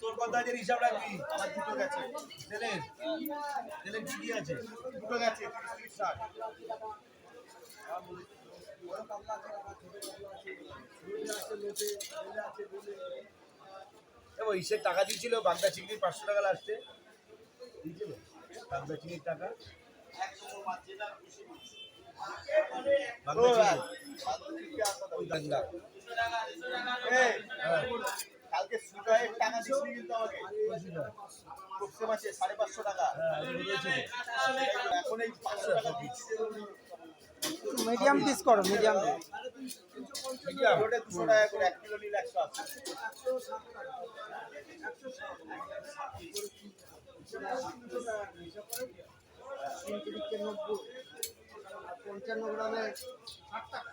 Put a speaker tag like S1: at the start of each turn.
S1: তোর পঞ্চায়েতের হিসাব রাখবি আমার দুটো গেছে তেলের তেলের ঠিকই আছে দুটো গেছে 30-60 ইসের টাকা দিয়েছিল বাগদা চিংড়ির 500 টাকা লাস্টে দিয়েছিল বাগদা চিংড়ির টাকা কালকে সুজয়ের টাকা দিচ্ছি কিন্তু আমাকে প্রত্যেক মাসে 550 টাকা এখন এই 500 টাকা দিচ্ছি
S2: মিডিয়াম পিস করো মিডিয়াম
S1: মিডিয়াম ওটা 200 টাকা করে 1 কিলো নিলে 180
S2: 55 গ্রামে 60 টাকা